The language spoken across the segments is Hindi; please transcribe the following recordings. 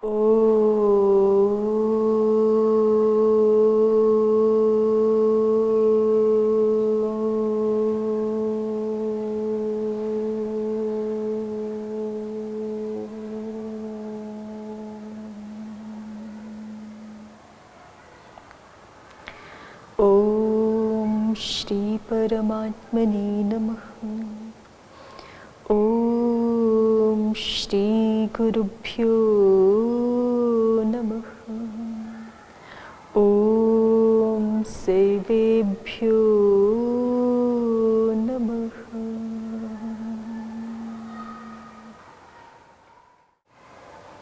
ओम श्री परमात्मने नमः। ओम श्री गुरुभ्यो नमः। ओम सर्वेभ्यो नमः।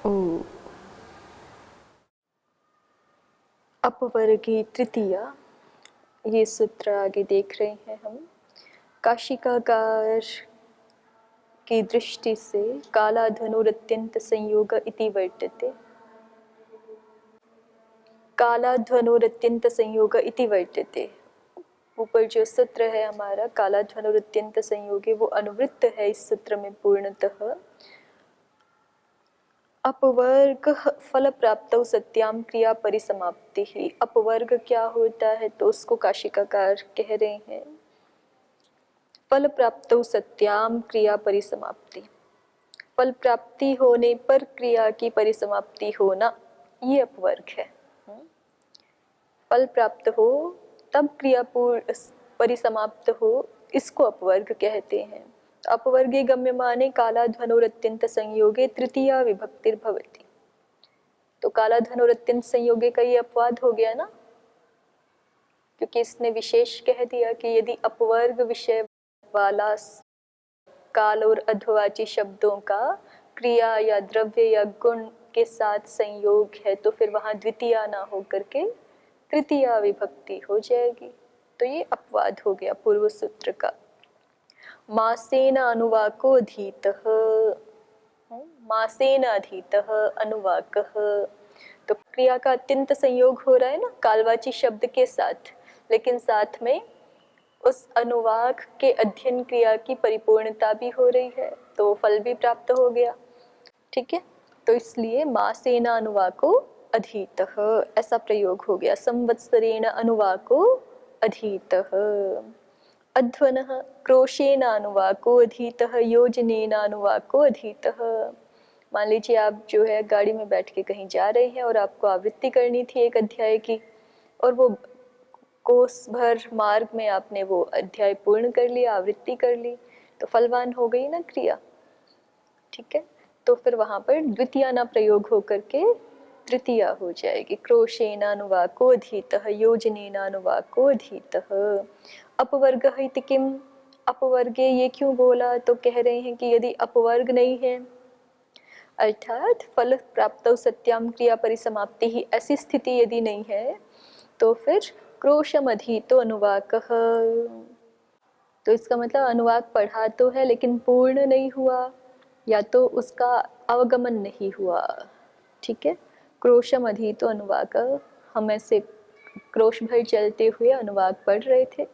ओ अपवर्गे तृतीया, ये सूत्र आगे देख रहे हैं हम। काशिकाकार की दृष्टि से काला धनुरत्यंत संयोग इति वर्तते। काला धनुरत्यंत संयोग इति वर्तते। ऊपर जो सूत्र है हमारा काला धनुरत्यंत संयोगे, वो अनुवृत्त है इस सूत्र में पूर्णतः। अपवर्ग फल प्राप्तौ सत्याम क्रिया परिसमाप्ति ही। अपवर्ग क्या होता है तो उसको काशिकाकार कह रहे हैं फल प्राप्तौ सत्याम क्रिया परिसमाप्ति। फल प्राप्ति होने पर क्रिया की परिसमाप्ति होना, ये अपवर्ग है। फल प्राप्त हो तब क्रिया परिसमाप्त हो, इसको अपवर्ग कहते हैं। अपवर्गे गम्यमाने काला धनुरत्यंत संयोगे तृतीया विभक्तिर्भवति। तो काला धनुरत्यंत संयोगे का ये अपवाद हो गया ना, क्योंकि इसने विशेष कह दिया कि यदि अपवर्ग विषय वाला काल और अध्वाची शब्दों का क्रिया या द्रव्य या गुण के साथ संयोग है तो फिर वहां द्वितीया ना हो करके तृतीया विभक्ति हो जाएगी। तो ये अपवाद हो गया पूर्व सूत्र का। मासेन अनुवाको अधीतः, मासेन अधीतः अनुवाकः। तो क्रिया का अत्यंत संयोग हो रहा है ना कालवाची शब्द के साथ, लेकिन साथ में उस अनुवाक के अध्ययन क्रिया की परिपूर्णता भी हो रही है, तो फल भी प्राप्त हो गया। ठीक है, तो इसलिए मासेन अनुवाको अधीतः ऐसा प्रयोग हो गया। संवत्सरेण अनुवाको अधीतः। अध्वनः क्रोशेन अनुवाको अधीतः योजनेन अनुवाको अधीतः। मान लीजिए आप जो है गाड़ी में बैठ के कहीं जा रहे हैं और आपको आवृत्ति करनी थी एक अध्याय की, और वो कोस भर मार्ग में आपने वो अध्याय पूर्ण कर लिया, आवृत्ति कर ली, तो फलवान हो गई ना क्रिया। ठीक है, तो फिर वहां पर द्वितीया ना प्रयोग होकर के तृतीया हो जाएगी। क्रोशेनानुवाको अधीतः योजनेनानुवाको अधीतः। अपवर्गः इति किम, अपवर्गे ये क्यों बोला, तो कह रहे हैं कि यदि अपवर्ग नहीं है अर्थात फल प्राप्तौ सत्याम क्रिया परिसमाप्ति ही, ऐसी स्थिति यदि नहीं है तो फिर क्रोशम अधीतो अनुवाकः। तो इसका मतलब अनुवाक पढ़ा तो है लेकिन पूर्ण नहीं हुआ, या तो उसका अवगमन नहीं हुआ। ठीक है, क्रोशम अधीतो अनुवाक, हम ऐसे क्रोश भर चलते हुए अनुवाक पढ़ रहे थे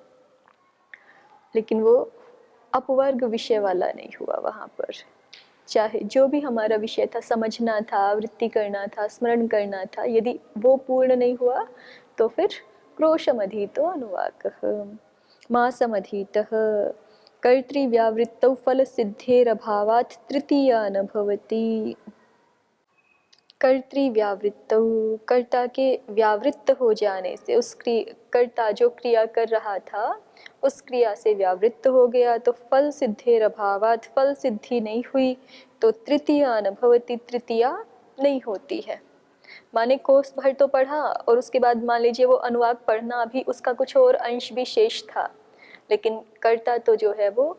लेकिन वो अपवर्ग विषय वाला नहीं हुआ वहाँ पर। चाहे जो भी हमारा विषय था, समझना था, आवृत्ति करना था, स्मरण करना था, यदि वो पूर्ण नहीं हुआ तो फिर क्रोशमधीतो अनुवाकः। मासमधीतः कर्तृव्यावृत्तौ फलसिद्धेरभावात् तृतीया न भवति। कर्तृव्यावृत्तौ, कर्ता के व्यावृत्त हो जाने से, उस कर्ता जो क्रिया कर रहा था उस क्रिया से व्यावृत्त हो गया, तो फल सिद्धेर अभावात्, फल सिद्धि नहीं हुई तो तृतीया न भवति, तृतीया नहीं होती है। माने कोष भर तो पढ़ा और उसके बाद मान लीजिए वो अनुवाद पढ़ना अभी उसका कुछ और अंश भी शेष था, लेकिन कर्ता तो जो है वो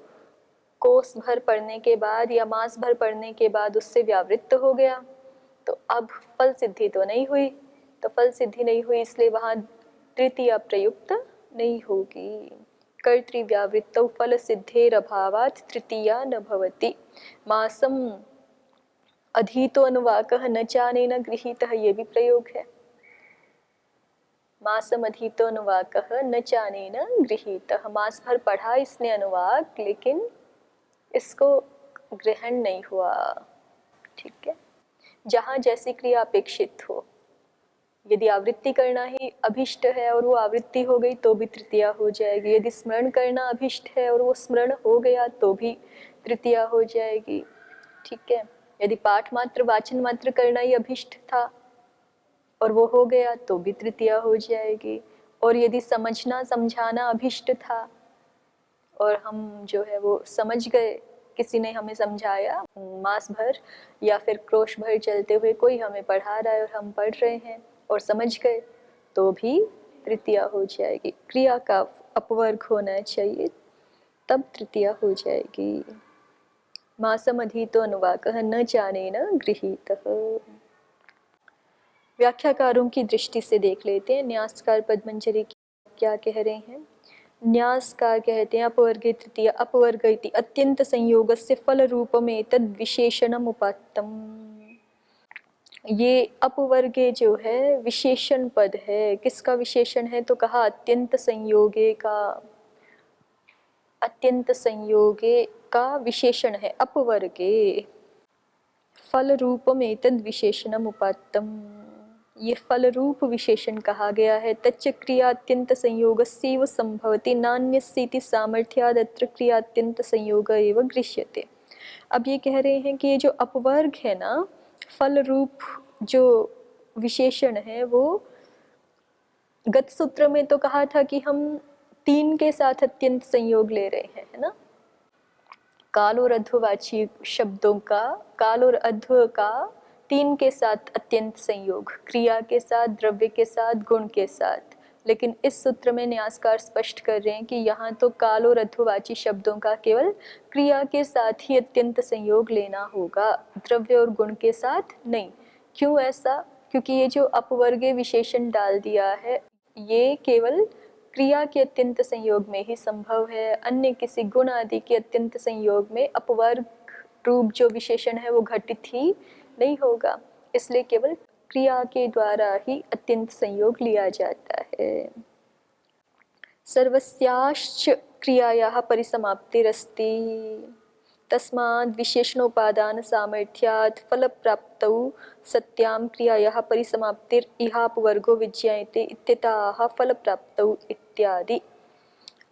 कोष भर पढ़ने के बाद या मास भर पढ़ने के बाद उससे व्यावृत्त हो गया, तो अब फल सिद्धि तो नहीं हुई। तो फल सिद्धि नहीं हुई इसलिए वहां तृतीया प्रयुक्त नहीं होगी। कर्तृव्यावृत्तौ फल सिद्धेर अभावात् तृतीया न भवति। मासम अधीतो अनुवाकः न चानेन गृहीतः, ये भी प्रयोग है। मासम अधीतो अनुवाकः न चानेन गृहीतः, मास भर पढ़ा इसने अनुवाक लेकिन इसको ग्रहण नहीं हुआ। ठीक है, जहाँ जैसी क्रिया अपेक्षित हो। यदि आवृत्ति करना ही अभिष्ट है और वो आवृत्ति हो गई तो भी तृतीया हो जाएगी। यदि स्मरण करना अभिष्ट है और वो स्मरण हो गया तो भी तृतीया हो जाएगी। ठीक है। यदि पाठ मात्र वाचन मात्र करना ही अभिष्ट था और वो हो गया तो भी तृतीया हो जाएगी। और यदि समझना समझाना अभिष्ट था और हम जो है वो समझ गए, किसी ने हमें समझाया मास भर या फिर क्रोश भर चलते हुए कोई हमें पढ़ा रहा है और हम पढ़ रहे हैं और समझ गए तो भी तृतीया हो जाएगी। क्रिया का अपवर्ग होना चाहिए तब तृतीया हो जाएगी। मासमधीतो अनुवाकः न जानेन गृहीतः। व्याख्याकारों की दृष्टि से देख लेते हैं न्यासकार पद्मंजरी क्या कह रहे हैं। न्यासकार कहते हैं अपवर्गे तृतीय अपवर्ग इति अत्यंत संयोगस्य फल रूपमे तद विशेषणम उपात्तम। ये अपवर्गे जो है विशेषण पद है। किसका विशेषण है तो कहा अत्यंत संयोगे का। अत्यंत संयोगे का विशेषण है अपवर्गे। फल रूपमे तद विशेषणम उपात्तम। ये फल रूप विशेषण कहा गया है। तच्च क्रिया अत्यंत संयोगस्यैव संभवति नान्यस्येति सामर्थ्यादत्र क्रिया अत्यंत संयोग एव गृह्यते। अब ये कह रहे हैं कि ये जो अपवर्ग है ना, फल रूप जो विशेषण है वो गत सूत्र में तो कहा था कि हम तीन के साथ अत्यंत संयोग ले रहे हैं, है ना। काल और अध्ववाची शब्दों का, काल और अध्व का तीन के साथ अत्यंत संयोग, क्रिया के साथ, द्रव्य के साथ, गुण के साथ। लेकिन इस सूत्र में न्यासकार स्पष्ट कर रहे हैं कि यहाँ तो काल और अध्ववाची शब्दों का केवल क्रिया के साथ ही अत्यंत संयोग लेना होगा, द्रव्य और गुण के साथ नहीं। क्यों ऐसा? क्योंकि ये जो अपवर्गे विशेषण डाल दिया है ये केवल क्रिया के अत्यंत संयोग में ही संभव है। अन्य किसी गुण आदि के अत्यंत संयोग में अपवर्ग रूप जो विशेषण है वो घटित ही नहीं होगा। इसलिए केवल क्रिया के द्वारा ही अत्यंत संयोग लिया जाता है। सर्वस्याश्च क्रियायाः परिसमाप्तिरस्ति तस्माद् विशेषणोपादान सामर्थ्यात् फलप्राप्तौ सत्यां क्रियायाः परिसमाप्तिरिहापवर्गो विज्ञायते इत्यतः फलप्राप्तौ इत्यादि।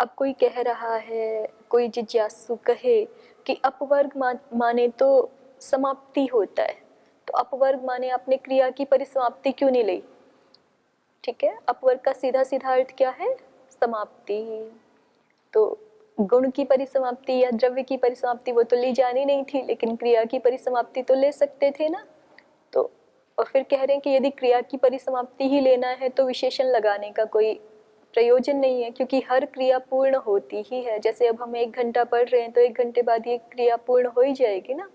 अब कोई कह रहा है, कोई जिज्ञासु कहे कि अपवर्ग माने तो समाप्ति होता है, तो अपवर्ग माने आपने क्रिया की परिसमाप्ति क्यों नहीं ली? ठीक है, अपवर्ग का सीधा सीधा अर्थ क्या है? समाप्ति। तो गुण की परिसमाप्ति या द्रव्य की परिसमाप्ति वो तो ली जानी नहीं थी, लेकिन क्रिया की परिसमाप्ति तो ले सकते थे ना। तो और फिर कह रहे हैं कि यदि क्रिया की परिसमाप्ति ही लेना है तो विशेषण लगाने का कोई प्रयोजन नहीं है, क्योंकि हर क्रिया पूर्ण होती ही है। जैसे अब हम 1 घंटा पढ़ रहे हैं तो 1 घंटे बाद ये क्रिया पूर्ण हो ही जाएगी ना।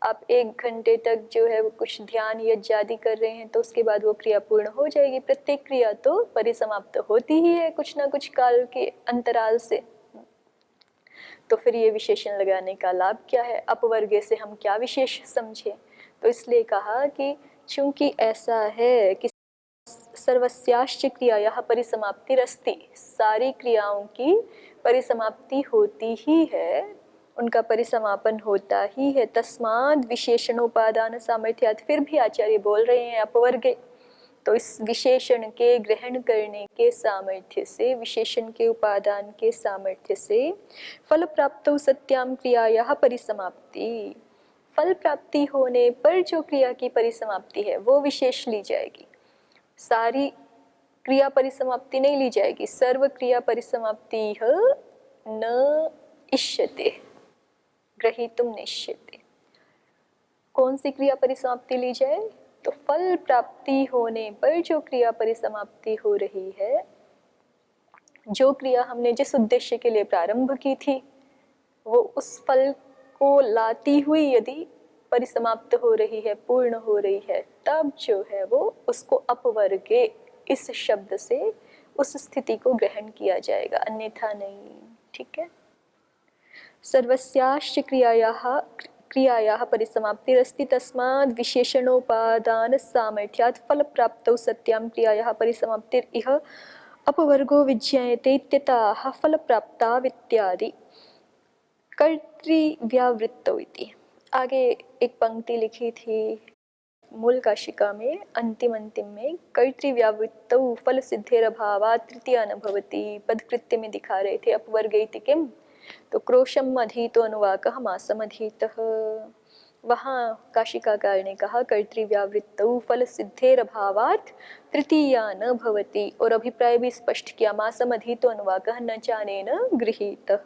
आप 1 घंटे तक जो है वो कुछ ध्यान यज्ञ आदि कर रहे हैं तो उसके बाद वो क्रिया पूर्ण हो जाएगी। प्रत्येक क्रिया तो परिसमाप्त होती ही है कुछ ना कुछ काल के अंतराल से। तो फिर ये विशेषण लगाने का लाभ क्या है? अपवर्गे से हम क्या विशेष समझे? तो इसलिए कहा कि चूंकि ऐसा है कि सर्वस्याश्च क्रियायाः परिसमाप्तिरस्ति, सारी क्रियाओं की परिसमाप्ति होती ही है, उनका परिसमापन होता ही है। तस्माद् विशेषणोपादान सामर्थ्यात्, फिर भी आचार्य बोल रहे हैं अपवर्गे, तो इस विशेषण के ग्रहण करने के सामर्थ्य से, विशेषण के उपादान के सामर्थ्य से फल प्राप्तौ सत्यां क्रियायाः परिसमाप्ति, फल प्राप्ति होने पर जो क्रिया की परिसमाप्ति है वो विशेष ली जाएगी। सारी क्रिया परिसमाप्ति नहीं ली जाएगी। सर्व क्रिया परिसमाप्ति न इष्यते ग्रहीतुम निश्यते। कौन सी क्रिया परिसमाप्ति ली जाए? तो फल प्राप्ति होने पर जो क्रिया परिसमाप्ति हो रही है, जो क्रिया हमने जिस उद्देश्य के लिए प्रारंभ की थी वो उस फल को लाती हुई यदि परिसमाप्त हो रही है, पूर्ण हो रही है, तब जो है वो उसको अपवर्गे इस शब्द से उस स्थिति को ग्रहण किया जाएगा, अन्यथा नहीं। ठीक है। सर्वस्याश्च क्रियायाः परिसमाप्तिरस्ति तस्माद् विशेषणोपादान सामर्थ्यात् फलप्राप्तौ सत्यां क्रियायाः परिसमाप्तिरिह अपवर्गो विज्ञायते इत्यतः फलप्राप्तावित्यादि। कर्तृव्यावृत्तौ इति आगे एक पंक्ति लिखी थी, मूल काशिका में अंतिम में कर्तृव्यावृत्तौ फल सिद्धेरभावात् तृतीया न भवति पदकृत्य में दिखा रहे थे अपवर्ग इति किम, तो क्रोशम अधीतो अनुवाकः मासम अधीतः। वहाँ काशिकाकार ने कहा कर्तृव्यावृत्तौ फल सिद्धेरभावात् तृतीया न भवति, और अभिप्राय भी स्पष्ट किया मासम अधीतो अनुवाकः न चानेन गृहीतः।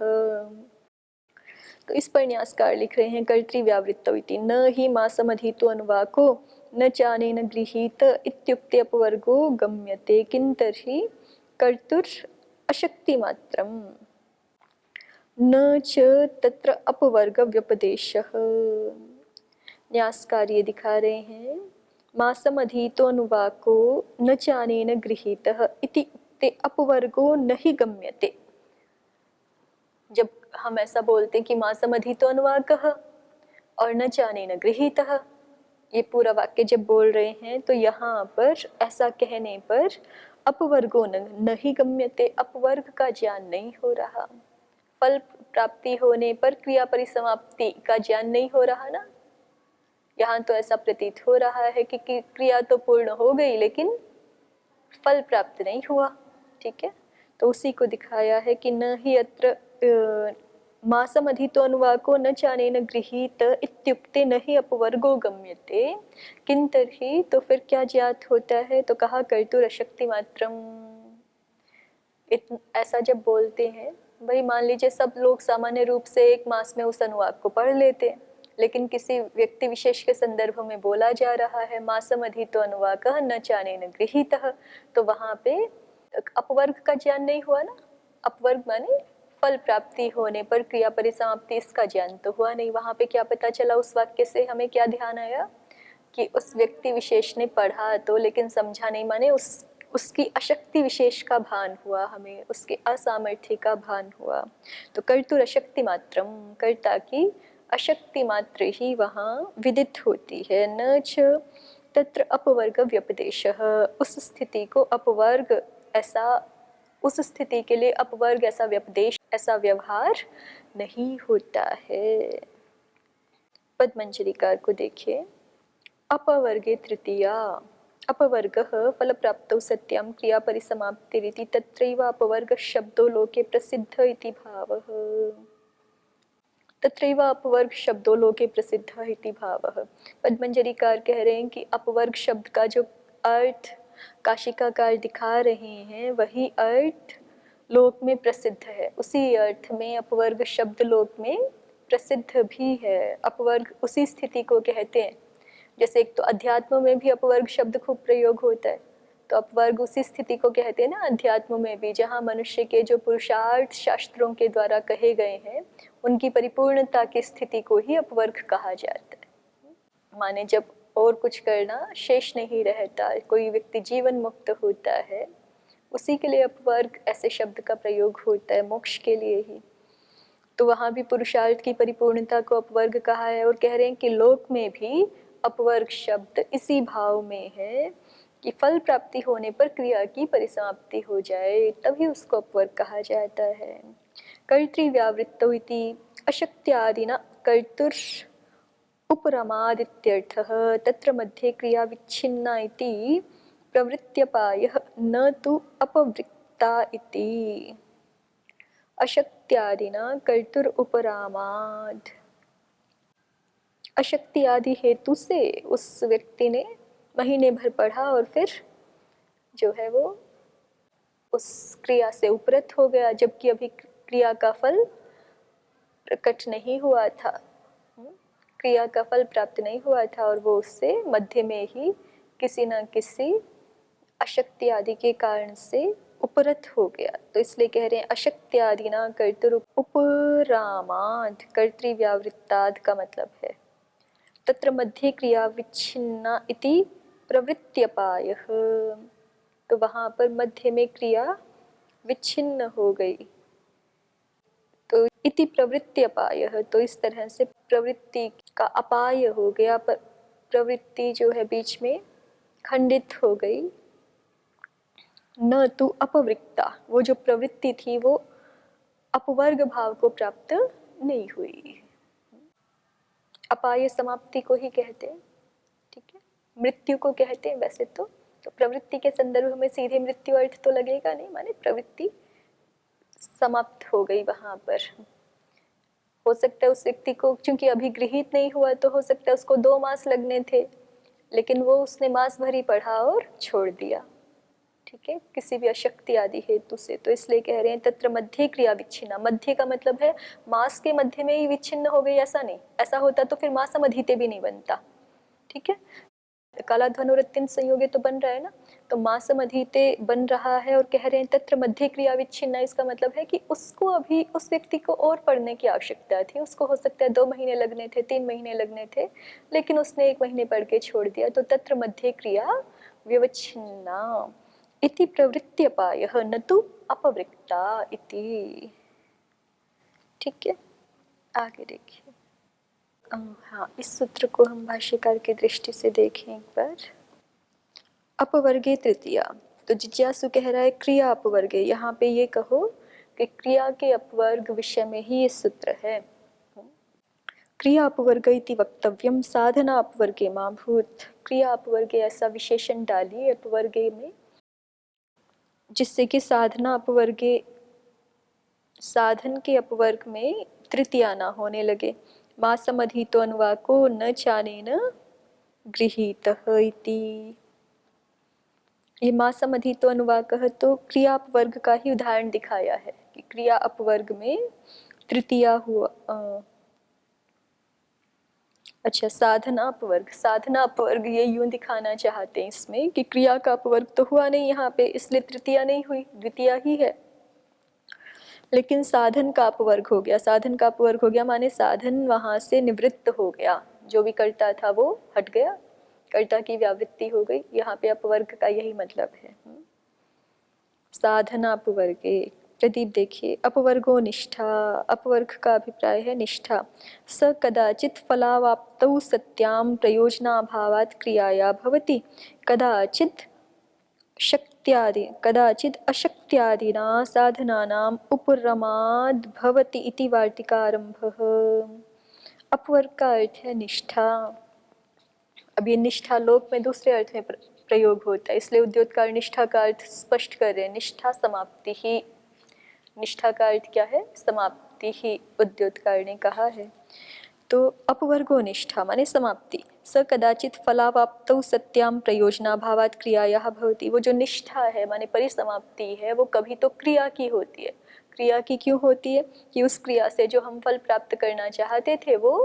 तो इस पर न्यासकार लिख रहे हैं कर्तृव्यावृत्तौ इति न हि मासमधीतो अनुवाको न चानेन गृहीत इत्युक्ते अपवर्गो गम्यते किं तर्हि कर्तुर अशक्तिमात्रम् न च तत्र अपवर्ग व्यपदेशः। न्यासकार ये दिखा रहे हैं मासमधीतो अनुवाको न चानेन गृहीतः इति उक्ते अपवर्गो न हि गम्यते। जब हम ऐसा बोलते हैं कि मासमधीतो अनुवाकः और न चानेन गृहीतः, ये पूरा वाक्य जब बोल रहे हैं तो यहाँ पर ऐसा कहने पर अपवर्गो न ही गम्यते, अपवर्ग का ज्ञान नहीं हो रहा। फल प्राप्ति होने पर क्रिया परिसमाप्ति का ज्ञान नहीं हो रहा ना। यहाँ तो ऐसा प्रतीत हो रहा है कि क्रिया तो पूर्ण हो गई लेकिन फल प्राप्त नहीं हुआ। ठीक है, तो उसी को दिखाया है कि न ही अत्र मासमधीतो अनुवाको न चानेन गृहीत इत्युक्ते न ही अपवर्गो गम्यते किं तर्हि, तो फिर क्या ज्ञात होता है, तो कहा कर्तुर अशक्ति मात्रम। ऐसा जब बोलते हैं, भाई मान लीजिए सब लोग सामान्य रूप से एक मास में उस अनुवाक को पढ़ लेते हैं, लेकिन किसी व्यक्ति विशेष के संदर्भ में बोला जा रहा है मासमधीतो अनुवाकः न चानेन गृहीतः, तो वहां पे अपवर्ग का ज्ञान नहीं हुआ ना। अपवर्ग माने फल प्राप्ति होने पर क्रिया परिसमाप्ति, इसका ज्ञान तो हुआ नहीं। वहां पे क्या पता चला उस वाक्य से, हमें क्या ध्यान आया कि उस व्यक्ति विशेष ने पढ़ा तो लेकिन समझा नहीं, माने उसकी अशक्ति विशेष का भान हुआ, हमें उसके असामर्थ्य का भान हुआ। तो कर्तुर अशक्ति मात्रम, कर्ता की अशक्ति मात्र ही वहाँ विदित होती है। न च तत्र अपवर्ग व्यपदेशः, उस स्थिति को अपवर्ग ऐसा, उस स्थिति के लिए अपवर्ग ऐसा व्यपदेश, ऐसा व्यवहार नहीं होता है। पद्मंजरीकार को देखिए, अपवर्गे तृतीया अपवर्गः फलप्राप्तौ सत्यं क्रिया परिसमाप्तिरिति तत्रैव अपवर्ग शब्दो लोके प्रसिद्ध इति भावः। तत्रैव अपवर्ग शब्दो लोके प्रसिद्ध इति भावः। पद्मंजरीकार कह रहे हैं कि अपवर्ग शब्द का जो अर्थ काशिकाकार दिखा रहे हैं वही अर्थ लोक में प्रसिद्ध है, उसी अर्थ में अपवर्ग शब्द लोक में प्रसिद्ध भी है। अपवर्ग उसी स्थिति को कहते हैं, जैसे एक तो अध्यात्म में भी अपवर्ग शब्द खूब प्रयोग होता है, तो अपवर्ग उसी स्थिति को कहते हैं ना अध्यात्म में भी, जहाँ मनुष्य के जो पुरुषार्थ शास्त्रों के द्वारा कहे गए हैं उनकी परिपूर्णता की स्थिति को ही अपवर्ग कहा जाता है। माने जब और कुछ करना शेष नहीं रहता, कोई व्यक्ति जीवन मुक्त होता है, उसी के लिए अपवर्ग ऐसे शब्द का प्रयोग होता है, मोक्ष के लिए ही। तो वहाँ भी पुरुषार्थ की परिपूर्णता को अपवर्ग कहा है, और कह रहे हैं कि लोक में भी अपवर्ग शब्द इसी भाव में है कि फल प्राप्ति होने पर क्रिया की परिसमाप्ति हो जाए, तभी उसको अपवर्ग कहा जाता है। कर्तृव्यावृत्तौ इति अशक्त्यादिना कर्तुर उपरमादित्यर्थः, तत्र मध्ये क्रिया विच्छिन्ना इति प्रवृत्त्यपायः न तु अपवृत्ता इति। अशक्त्यादिना कर्तुर उपरामाद, अशक्ति आदि हेतु से उस व्यक्ति ने महीने भर पढ़ा और फिर जो है वो उस क्रिया से उपरत हो गया, जबकि अभी क्रिया का फल प्रकट नहीं हुआ था, क्रिया का फल प्राप्त नहीं हुआ था, और वो उससे मध्य में ही किसी न किसी अशक्ति आदि के कारण से उपरत हो गया। तो इसलिए कह रहे हैं अशक्ति आदि ना कर्तृ उपरामाद, कर्तृव्यावृत्ताद का मतलब है तत्र मध्ये क्रिया विच्छिन्ना इति प्रवृत्त्यपायः, तो वहाँ पर मध्य में क्रिया विच्छिन्न हो गई, तो इति प्रवृत्त्यपायः, तो इस तरह से प्रवृत्ति का अपाय हो गया, पर प्रवृत्ति जो है बीच में खंडित हो गई। न तु अपवृत्ता, वो जो प्रवृत्ति थी वो अपवर्ग भाव को प्राप्त नहीं हुई। अपाय समाप्ति को ही कहते हैं। ठीक है, मृत्यु को कहते हैं वैसे तो प्रवृत्ति के संदर्भ में सीधे मृत्यु अर्थ तो लगेगा नहीं, माने प्रवृत्ति समाप्त हो गई वहां पर। हो सकता है उस व्यक्ति को, क्योंकि अभी गृहीत नहीं हुआ, तो हो सकता है उसको 2 मास लगने थे, लेकिन वो उसने मास भर ही पढ़ा और छोड़ दिया, ठीक है, किसी भी अशक्ति आदि हेतु से। तो इसलिए कह रहे हैं तत्र मध्य क्रिया विच्छिन्ना। मध्य का मतलब है मास के मध्य में ही विच्छिन्न हो गई, ऐसा नहीं। ऐसा होता तो फिर मासम अधीते भी नहीं बनता, ठीक है। कालाध्वनुरत्यंत संयोगे तो बन रहा है ना, तो मासम अधीते बन रहा है और कह रहे हैं तत्र मध्य क्रिया विच्छिन्ना। इसका मतलब है कि उसको अभी उस व्यक्ति को और पढ़ने की आवश्यकता थी। उसको हो सकता है 2 महीने लगने थे, 3 महीने लगने थे, लेकिन उसने 1 महीने पढ़ के छोड़ दिया। तो तत्र मध्य क्रिया विवच्छिन्ना इति प्रवृत्त्यपायः न तु अपवृत्ता इति, ठीक है। आगे देखिए। हाँ, इस सूत्र को हम भाष्यकार की दृष्टि से देखें एक बार। अपवर्गे तृतीया, तो जिज्ञासु कह रहा है क्रिया अपवर्गे। यहाँ पे ये कहो कि क्रिया के अपवर्ग विषय में ही ये सूत्र है। क्रिया अपवर्ग इति वक्तव्यम साधना अपवर्गे मा भूत। क्रिया अपवर्गे ऐसा विशेषण डालिए अपवर्गे में, जिससे कि साधना अपवर्गे, साधन के अपवर्ग में तृतीया ना होने लगे। मासमधीतो अनुवाको न चानेन गृहीतः इति। ये मासमधीतो अनुवाकः तो क्रिया अपवर्ग का ही उदाहरण दिखाया है कि क्रिया अपवर्ग में तृतीया हुआ। अच्छा, साधना अपवर्ग, साधना अपवर्ग ये यूं दिखाना चाहते हैं इसमें कि क्रिया का अपवर्ग तो हुआ नहीं यहाँ पे, इसलिए तृतीया नहीं हुई, द्वितीया ही है। लेकिन साधन का अपवर्ग हो गया। साधन का अपवर्ग हो गया माने साधन वहां से निवृत्त हो गया, जो भी कर्ता था वो हट गया, कर्ता की व्यावृत्ति हो गई। यहाँ पे अपवर्ग का यही मतलब है। साधना अपवर्गे। प्रदीप देखिए, अपवर्गो निष्ठा, अपवर्ग का अभिप्राय है निष्ठा। स कदाचित फलावाप्तौ सत्यां प्रयोजनाभावात् क्रियाया भवति, कदाचित शक्त्यादि, कदाचित अशक्त्यादिना साधनानाम् उपरमाद् भवति इति वार्तिकारंभः। अपवर्ग का अर्थ है निष्ठा। अब ये निष्ठा लोक में दूसरे अर्थ में प्रयोग होता है, इसलिए उद्योतकार निष्ठा का अर्थ स्पष्ट कर रहे हैं। निष्ठा समाप्ति ही, निष्ठा का अर्थ क्या है? समाप्ति ही, उद्योतकार ने कहा है। तो अपवर्गो निष्ठा माने समाप्ति। स कदाचित फलावाप्तौ सत्यां प्रयोजनाभावात् क्रियायाः भवति। वो जो निष्ठा है माने परिसमाप्ति है, वो कभी तो क्रिया की होती है। क्रिया की क्यों होती है? कि उस क्रिया से जो हम फल प्राप्त करना चाहते थे वो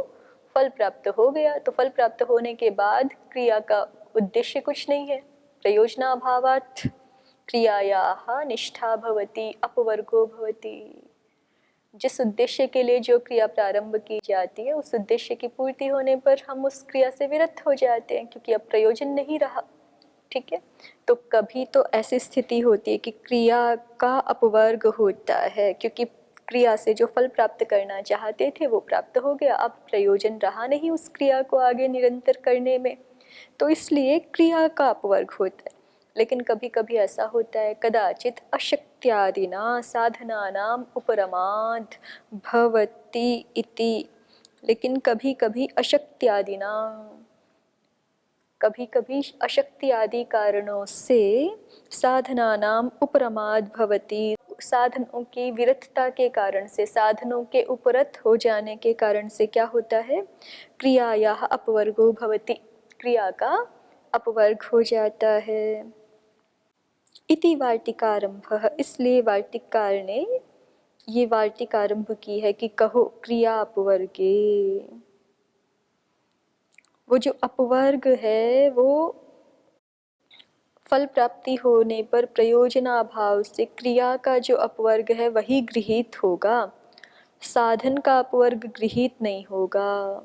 फल प्राप्त हो गया। तो फल प्राप्त होने के बाद क्रिया का उद्देश्य कुछ नहीं है। प्रयोजनाभावात् क्रियायाः निष्ठा भवति, अपवर्गो भवति। जिस उद्देश्य के लिए जो क्रिया प्रारंभ की जाती है, उस उद्देश्य की पूर्ति होने पर हम उस क्रिया से विरत हो जाते हैं, क्योंकि अब प्रयोजन नहीं रहा, ठीक है। तो कभी तो ऐसी स्थिति होती है कि क्रिया का अपवर्ग होता है, क्योंकि क्रिया से जो फल प्राप्त करना चाहते थे वो प्राप्त हो गया, अब प्रयोजन रहा नहीं उस क्रिया को आगे निरंतर करने में, तो इसलिए क्रिया का अपवर्ग होता है। लेकिन कभी कभी ऐसा होता है, कदाचित अशक्त्यादिना साधनानाम उपरमाद भवति इति। लेकिन कभी कभी अशक्त्यादिना, कभी कभी अशक्ति आदि कारणों से साधनानाम उपरमाद भवति, साधनों की विरतता के कारण से, साधनों के उपरत हो जाने के कारण से क्या होता है? क्रियायाः अपवर्गो भवति, क्रिया का अपवर्ग हो जाता है। इति वार्तिकारंभः, इसलिए वार्तिकार ने ये वार्तिकारंभ की है कि कहो क्रिया अपवर्गे। वो जो अपवर्ग है वो फल प्राप्ति होने पर प्रयोजनाभाव से क्रिया का जो अपवर्ग है वही गृहीत होगा, साधन का अपवर्ग गृहीत नहीं होगा।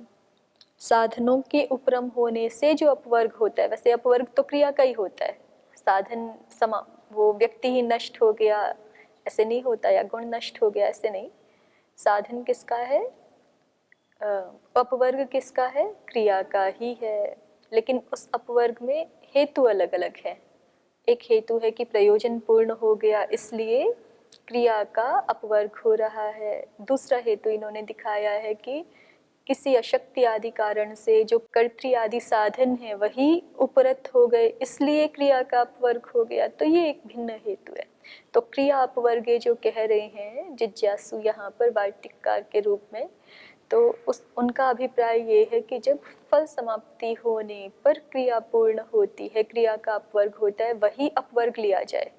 साधनों के उपरम होने से जो अपवर्ग होता है, वैसे अपवर्ग तो क्रिया का ही होता है, साधन वो व्यक्ति ही नष्ट हो गया ऐसे नहीं होता, या गुण नष्ट हो गया ऐसे नहीं। साधन किसका है? अपवर्ग किसका है? क्रिया का ही है। लेकिन उस अपवर्ग में हेतु अलग अलग है। एक हेतु है कि प्रयोजन पूर्ण हो गया इसलिए क्रिया का अपवर्ग हो रहा है। दूसरा हेतु इन्होंने दिखाया है कि किसी अशक्ति आदि कारण से जो कर्तृ आदि साधन है वही उपरत हो गए, इसलिए क्रिया का अपवर्ग हो गया। तो ये एक भिन्न हेतु है। तो क्रिया अपवर्गे जो कह रहे हैं जिज्ञासु यहाँ पर वार्तिककार के रूप में, तो उनका अभिप्राय ये है कि जब फल समाप्ति होने पर क्रिया पूर्ण होती है, क्रिया का अपवर्ग होता है, वही अपवर्ग लिया जाए,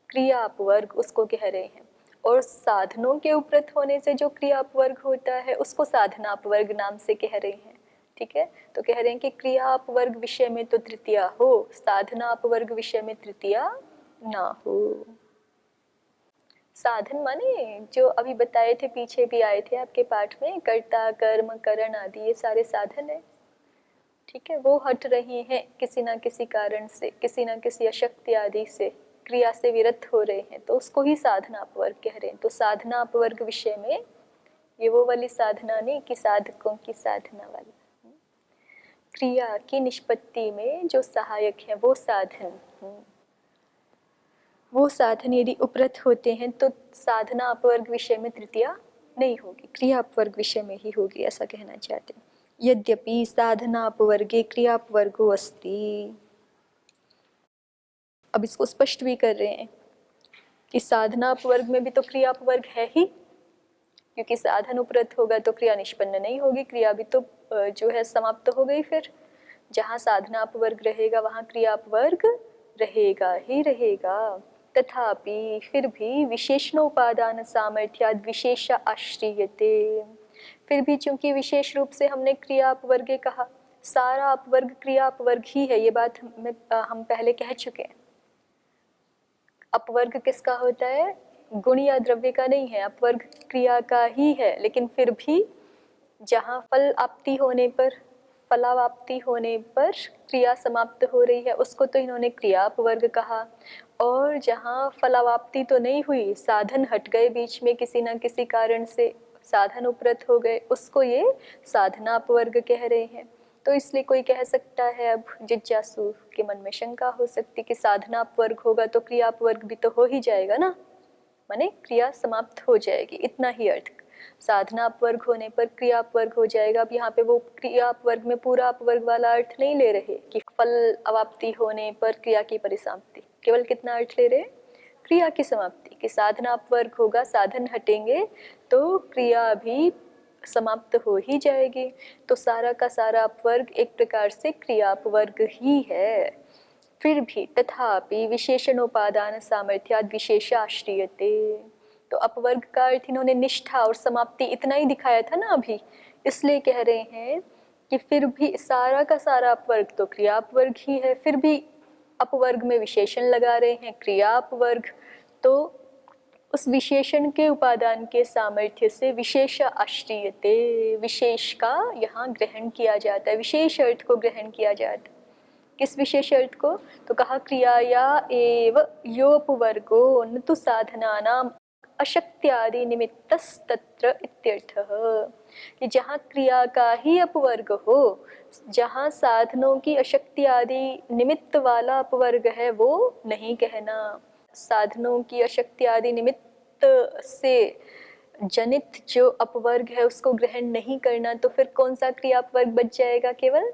क्रिया अपवर्ग उसको कह रहे हैं। और साधनों के उपरत होने से जो क्रिया अपवर्ग होता है उसको साधना अपवर्ग नाम से कह रहे हैं। ठीक है, तो कह रहे हैं कि क्रिया अपवर्ग विषय में तो तृतीया हो, साधना अपवर्ग विषय में तृतीया ना हो। साधन माने जो अभी बताए थे, पीछे भी आए थे आपके पाठ में, कर्ता कर्म करण आदि ये सारे साधन है। ठीक है, वो हट रही हैं किसी ना किसी कारण से, किसी ना किसी अशक्ति आदि से क्रिया से विरत हो रहे हैं, तो उसको ही साधना अपवर्ग कह रहे हैं। तो साधना अपवर्ग विषय में ये वो वाली साधना नहीं कि साधकों की साधना वाली, क्रिया की निष्पत्ति में जो सहायक है वो साधन, वो साधन यदि उपरत होते हैं तो साधना अपवर्ग विषय में तृतीया नहीं होगी, क्रिया अपवर्ग विषय में ही होगी, ऐसा कहना चाहते हैं। यद्यपि साधना अपवर्गे क्रिया अपवर्गो अस्ति, अब इसको स्पष्ट भी कर रहे हैं कि साधना अपवर्ग में भी तो क्रिया अपवर्ग है ही, क्योंकि साधन उपरत होगा तो क्रिया निष्पन्न नहीं होगी, क्रिया भी तो जो है समाप्त हो गई। फिर जहाँ साधना अपवर्ग रहेगा वहाँ क्रिया अपवर्ग रहेगा ही रहेगा। तथापि फिर भी विशेषणोपादान सामर्थ्याद विशेष आश्रियते, फिर भी चूंकि विशेष रूप से हमने क्रिया अपवर्गे कहा, सारा अपवर्ग क्रिया अपवर्ग ही है, ये बात हम पहले कह चुके हैं। अपवर्ग किसका होता है? गुण या द्रव्य का नहीं है, अपवर्ग क्रिया का ही है। लेकिन फिर भी जहाँ फल आपत्ति होने पर, फलावाप्ति होने पर क्रिया समाप्त हो रही है उसको तो इन्होंने क्रिया अपवर्ग कहा, और जहाँ फलावाप्ति तो नहीं हुई, साधन हट गए बीच में किसी न किसी कारण से, साधन उपरत हो गए, उसको ये साधना अपवर्ग कह रहे हैं। तो इसलिए कोई कह सकता है, अब जिज्ञासु के मन में शंका हो सकती कि साधना अपवर्ग होगा तो क्रिया अपवर्ग भी तो हो ही जाएगा ना, माने क्रिया समाप्त हो जाएगी, इतना ही अर्थ। साधना अपवर्ग होने पर क्रिया अपवर्ग हो जाएगा। अब यहाँ पे वो क्रिया अपवर्ग में पूरा अपवर्ग वाला अर्थ नहीं ले रहे कि फल अवाप्ति होने पर क्रिया की परिसमाप्ति, केवल कितना अर्थ ले रहे? क्रिया की समाप्ति, कि साधना अपवर्ग होगा, साधन हटेंगे तो क्रिया भी समाप्त हो ही जाएगी। तो सारा का सारा अपवर्ग एक प्रकार से क्रिया अपवर्ग ही है। फिर भी तथापि विशेषणोपादान सामर्थ्याद विशेष आश्रियते, तो अपवर्ग का अर्थ इन्होंने निष्ठा और समाप्ति इतना ही दिखाया था ना अभी, इसलिए कह रहे हैं कि फिर भी सारा का सारा अपवर्ग तो क्रिया अपवर्ग ही है, फिर भी अपवर्ग में विशेषण लगा रहे हैं क्रिया अपवर्ग, तो उस विशेषण के उपादान के सामर्थ्य से विशेष आश्रियते, विशेष का यहाँ ग्रहण किया जाता है, विशेष अर्थ को ग्रहण किया जाता है। किस विशेष अर्थ को? तो कहा क्रियाया एव योपवर्गो न तु साधनानाम अशक्त्यादि निमित्तस्तत्र इत्यर्थः, कि जहाँ क्रिया का ही अपवर्ग हो, जहाँ साधनों की अशक्ति आदि निमित्त वाला अपवर्ग है वो नहीं कहना। साधनों की अशक्ति आदि निमित्त से जनित जो अपवर्ग है उसको ग्रहण नहीं करना, तो फिर कौन सा क्रिया अपवर्ग बच जाएगा? केवल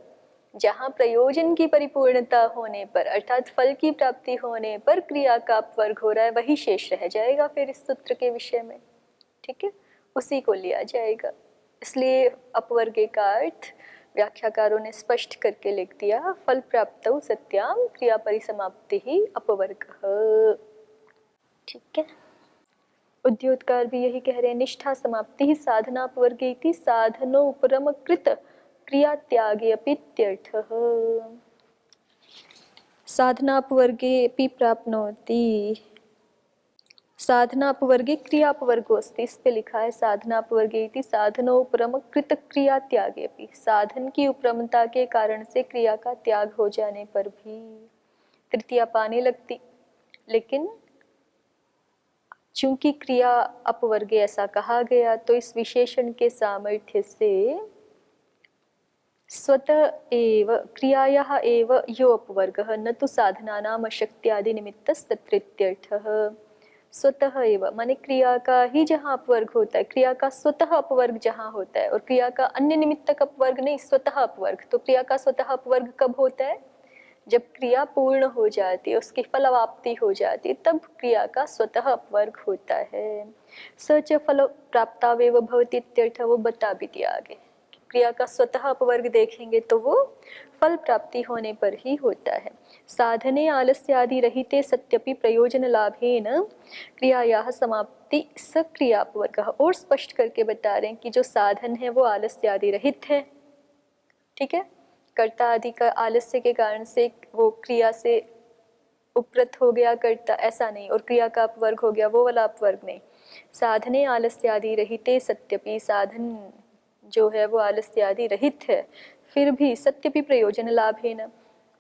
जहाँ प्रयोजन की परिपूर्णता होने पर, अर्थात फल की प्राप्ति होने पर क्रिया का अपवर्ग हो रहा है, वही शेष रह जाएगा फिर इस सूत्र के विषय में। ठीक है, उसी को लिया जाएगा। इसलिए अपवर्गे का अर्थ व्याख्याकारों ने स्पष्ट करके लिख दिया, फल प्राप्तौ सत्याम क्रिया परिसमाप्ति ही अपवर्गः। ठीक है, उद्योतकार भी यही कह रहे हैं, निष्ठा समाप्ति ही साधना अपवर्गे इति साधनोपरमकृत क्रिया त्यागे अपीत्यर्थः। साधना अपवर्गे अपि प्राप्नोति, साधना अपवर्गे क्रिया अपवर्गो अस्ति, इस पे लिखा है साधना अपवर्गे इति साधनोपरमकृत क्रिया त्यागे अपि, साधन की उपरमता के कारण से क्रिया का त्याग हो जाने पर भी तृतीया पाने लगती। लेकिन चूंकि क्रिया अपवर्गे ऐसा कहा गया तो इस विशेषण के सामर्थ्य से स्वतः एव क्रियायाः एव यो अपवर्गः न तु साधनानाम् अशक्त्यादि निमित्तस्तत्रित्यर्थः, स्वतः एव माने क्रिया का ही जहाँ अपवर्ग होता है, क्रिया का स्वतः अपवर्ग जहाँ होता है, और क्रिया का अन्य निमित्तक अपवर्ग नहीं, स्वतः अपवर्ग। तो क्रिया का स्वतः अपवर्ग कब होता है? जब क्रिया पूर्ण हो जाती है, उसकी फलवाप्ति हो जाती है, तब क्रिया का स्वतः अपवर्ग होता है। सच फल प्राप्तावेव भवति इत्यर्थ, वो बता भी दिया आगे। क्रिया का स्वतः अपवर्ग देखेंगे तो वो फल प्राप्ति होने पर ही होता है। साधने आलस्यादि रहिते सत्यपि प्रयोजन लाभेन क्रियायाः समाप्ति सक्रियापवर्गः। और स्पष्ट करके बता रहे हैं कि जो साधन है वो आलस्यादि रहित है, ठीक है। कर्ता आदि का आलस्य के कारण से वो क्रिया से उपरत हो गया कर्ता, ऐसा नहीं, और क्रिया का अपवर्ग हो गया, वो वाला अपवर्ग नहीं। साधने आलस्यादि रहिते सत्यपि, साधन जो है वो आलस्यादि रहित है, फिर भी सत्यपि प्रयोजन लाभेन,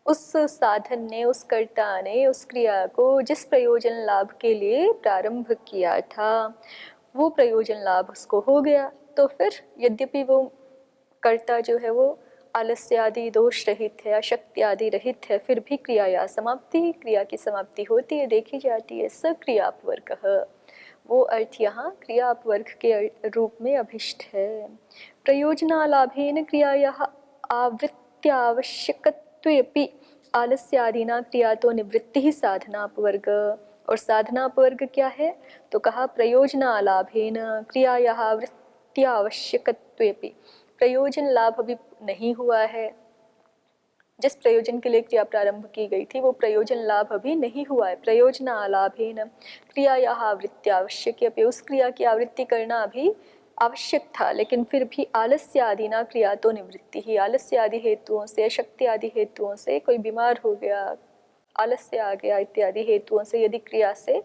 उस साधन ने, उस कर्ता ने उस क्रिया को जिस प्रयोजन लाभ के लिए प्रारंभ किया था वो प्रयोजन लाभ उसको हो गया। तो फिर यद्यपि वो कर्ता जो है वो आलस्य आदि दोष रहित है, अशक्ति आदि रहित है, फिर भी क्रिया या समाप्ति, क्रिया की समाप्ति होती है, देखी जाती है। सक्रिया अपवर्ग, वो अर्थ यहाँ क्रिया अपवर्ग के रूप में अभिष्ट है। प्रयोजनालाभेन क्रियायाः आवृत्त्यावश्यकत्वेऽपि आलस्यादिना क्रिया तो निवृत्ति ही साधना अपवर्ग। और साधना अपवर्ग क्या है? तो कहा प्रयोजनालाभेन क्रियायाः आवृत्त्यावश्यकत्वेऽपि, प्रयोजन लाभ अभी नहीं हुआ है, जिस प्रयोजन के लिए क्रिया प्रारंभ की गई थी वो प्रयोजन लाभ अभी नहीं हुआ है। प्रयोजनालाभेन क्रियायाः आवृत्त्यावश्यकत्वेऽपि, उस क्रिया की आवृत्ति करना अभी आवश्यक था, लेकिन फिर भी आलस्य आदि ना क्रिया तो निवृत्ति ही, आलस्य आदि हेतुओं से, शक्ति आदि हेतुओं से, कोई बीमार हो गया, आलस्य आ गया इत्यादि हेतुओं से यदि क्रिया से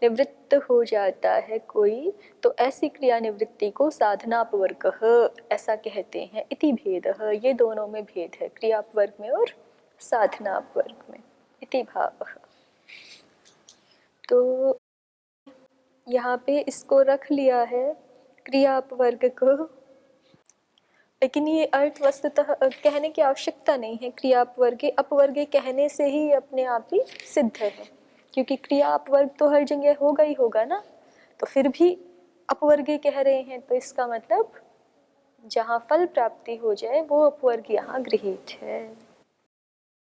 निवृत्त हो जाता है कोई, तो ऐसी क्रिया निवृत्ति को साधनापवर्गः ऐसा कहते हैं। इति भेदः, ये दोनों में भेद है, क्रियापवर्ग में और साधनापवर्ग में। इति भावः। तो यहाँ पे इसको रख लिया है क्रियापवर्ग को, लेकिन ये अर्थ वस्तुतः कहने की आवश्यकता नहीं है। क्रिया अपवर्गे अपवर्गे कहने से ही अपने आप ही सिद्ध है, क्योंकि क्रिया अपवर्ग तो हर जगह होगा ही होगा ना। तो फिर भी अपवर्गे कह रहे हैं तो इसका मतलब जहाँ फल प्राप्ति हो जाए वो अपवर्ग यहाँ गृहीत है।